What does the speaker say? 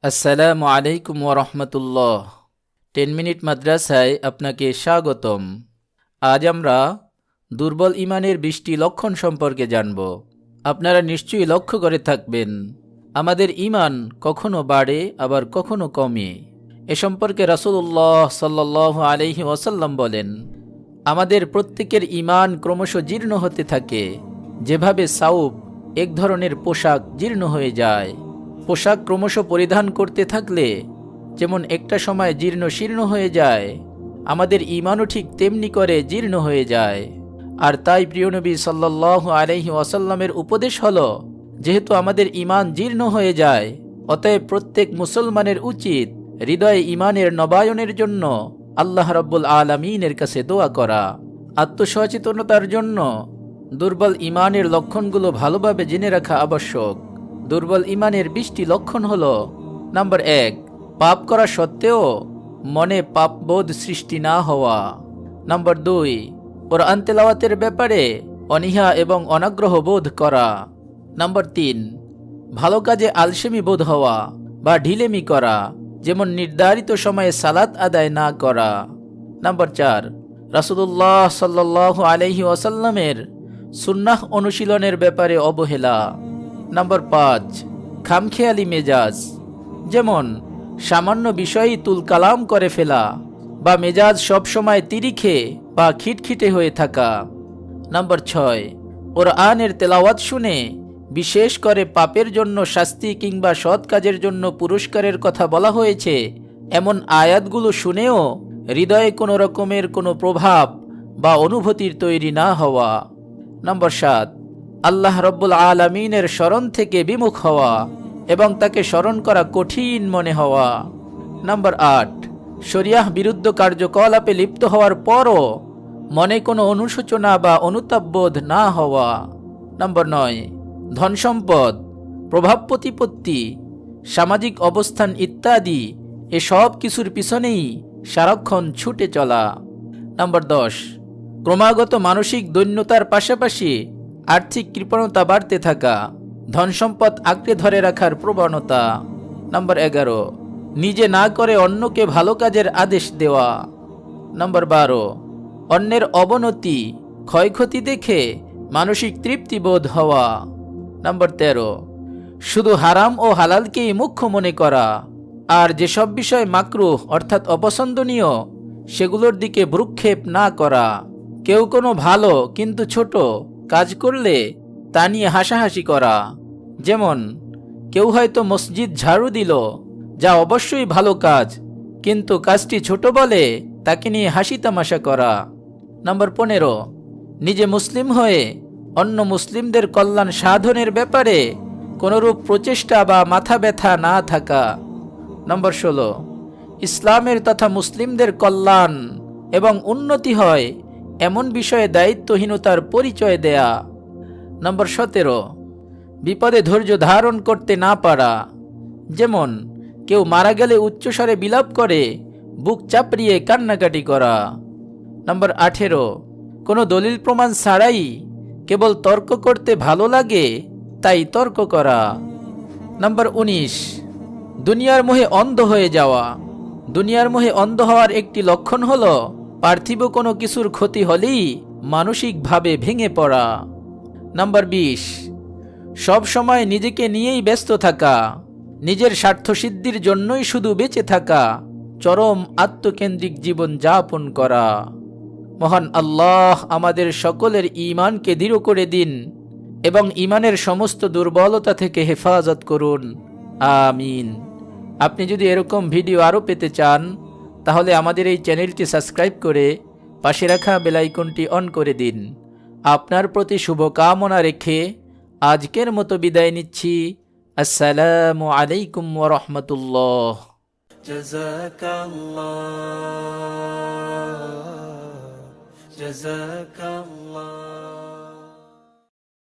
আসসালামু আলাইকুম ওরহমতুল্লাহ। 10 মিনিট মাদ্রাসায় আপনাকে স্বাগতম। আজ আমরা দুর্বল ইমানের 20টি লক্ষণ সম্পর্কে জানব। আপনারা নিশ্চয়ই লক্ষ্য করে থাকবেন, আমাদের ইমান কখনো বাড়ে আবার কখনো কমে। এ সম্পর্কে রাসূলুল্লাহ সাল্লাল্লাহু আলাইহি ওয়াসাল্লাম বলেন, আমাদের প্রত্যেকের ইমান ক্রমশ জীর্ণ হতে থাকে, যেভাবে সাউব এক ধরনের পোশাক জীর্ণ হয়ে যায়। পোশাক ক্রমশ পরিধান করতে থাকলে যেমন একটা সময় জীর্ণ শীর্ণ হয়ে যায়, আমাদের ইমানও ঠিক তেমনি করে জীর্ণ হয়ে যায়। আর তাই প্রিয় নবী সাল্লাল্লাহু আলাইহি ওয়াসাল্লামের উপদেশ হলো, যেহেতু আমাদের ইমান জীর্ণ হয়ে যায়, অতএব প্রত্যেক মুসলমানের উচিত হৃদয়ে ইমানের নবায়নের জন্য আল্লাহ রাব্বুল আলামিনের কাছে দোয়া করা। আত্মসচেতনতার জন্য দুর্বল ইমানের লক্ষণগুলো ভালোভাবে জেনে রাখা আবশ্যক। দুর্বল ইমানের 20টি লক্ষণ হলো: নাম্বার 1, পাপ করা সত্ত্বেও মনে পাপবোধ সৃষ্টি না হওয়া। নাম্বার 2, কোরআন তেলাওয়াতের ব্যাপারে অনীহা এবং অনাগ্রহ বোধ করা। নাম্বার 3, ভালো কাজে আলসেমি বোধ হওয়া বা ঢিলেমি করা, যেমন নির্ধারিত সময়ে সালাত আদায় না করা। নাম্বার 4, রাসূলুল্লাহ সাল্লাল্লাহু আলাইহি ওয়াসাল্লামের সুন্নাহ অনুশীলনের ব্যাপারে অবহেলা। নাম্বার 5, খামখেয়ালি মেজাজ, যেমন সামান্য বিষয়েই তুলকালাম করে ফেলা বা মেজাজ সবসময় তিরিখে বা খিটখিটে হয়ে থাকা। নাম্বার 6, কোরআনের তেলাওয়াত শুনে বিশেষ করে পাপের জন্য শাস্তি কিংবা সৎ কাজের জন্য পুরস্কারের কথা বলা হয়েছে এমন আয়াতগুলো শুনেও হৃদয়ে কোনো রকমের কোনো প্রভাব বা অনুভূতির তৈরি না হওয়া। নাম্বার 7, আল্লাহ রাব্বুল আলামিনের স্মরণ থেকে বিমুখ হওয়া এবং তাকে স্মরণ করা কঠিন মনে হওয়া। নাম্বার 8, শরিয়াহ বিরুদ্ধ কার্যকলাপে লিপ্ত হওয়ার পরও মনে কোনো অনুশোচনা বা অনুতাপবোধ না হওয়া। নাম্বার 9, ধন সম্পদ, প্রভাব প্রতিপত্তি, সামাজিক অবস্থান ইত্যাদি এসব কিছুর পিছনেই সারাক্ষণ ছুটে চলা। নাম্বার 10, ক্রমাগত মানসিক দৈন্যতার পাশাপাশি আর্থিক কৃপণতা বাড়তে থাকা, ধন সম্পদ আঁকড়ে ধরে রাখার প্রবণতা। নাম্বার 11, নিজে না করে অন্যকে ভালো কাজের আদেশ দেওয়া। নাম্বার 12, অন্যের অবনতি ক্ষয়ক্ষতি দেখে মানসিক তৃপ্তি বোধ হওয়া। নাম্বার 13, শুধু হারাম ও হালালকেই মুখ্য মনে করা, আর যেসব বিষয় মাকরুহ অর্থাৎ অপছন্দনীয় সেগুলোর দিকে ভ্রুক্ষেপ না করা। কেউ কোনো ভালো কিন্তু ছোট কাজ করলে তা নিয়ে হাসাহাসি করা, যেমন কেউ হয়তো মসজিদ ঝাড়ু দিল, যা অবশ্যই ভালো কাজ, কিন্তু কাজটি ছোট বলে তাকে নিয়ে হাসি তামাশা করা। নাম্বার 15, নিজে মুসলিম হয়ে অন্য মুসলিমদের কল্যাণ সাধনের ব্যাপারে কোনোরূপ প্রচেষ্টা বা মাথা ব্যথা না থাকা। নম্বর 16, ইসলামের তথা মুসলিমদের কল্যাণ এবং উন্নতি হয় এমন বিষয়ে দায়িত্বহীনতার পরিচয় দেয়া। নম্বর 17, বিপদে ধৈর্য ধারণ করতে না পারা, যেমন কেউ মারা গেলে উচ্চস্বরে বিলাপ করে বুক চাপড়িয়ে কান্নাকাটি করা। নম্বর 18, কোনো দলিল প্রমাণ ছাড়াই কেবল তর্ক করতে ভালো লাগে তাই তর্ক করা। নম্বর 19, দুনিয়ার মোহে অন্ধ হয়ে যাওয়া। দুনিয়ার মোহে অন্ধ হওয়ার একটি লক্ষণ হলো পার্থিব কোনো কিছুর ক্ষতি হলেই মানসিকভাবে ভেঙে পড়া। নাম্বার 20, সব সময় নিজেকে নিয়েই ব্যস্ত থাকা, নিজের স্বার্থসিদ্ধির জন্যই শুধু বেঁচে থাকা, চরম আত্মকেন্দ্রিক জীবন যাপন করা। মহান আল্লাহ আমাদের সকলের ঈমানকে দৃঢ় করে দিন এবং ঈমানের সমস্ত দুর্বলতা থেকে হেফাজত করুন, আমিন। আপনি যদি এরকম ভিডিও আরও পেতে চান তাহলে আমাদের এই চ্যানেলটি সাবস্ক্রাইব করে পাশে রাখা বেল আইকনটি অন করে দিন। আপনার প্রতি শুভকামনা রেখে আজকের মতো বিদায় নিচ্ছি। আসসালামু আলাইকুম ওয়া রাহমাতুল্লাহ। জাযাকাল্লাহ।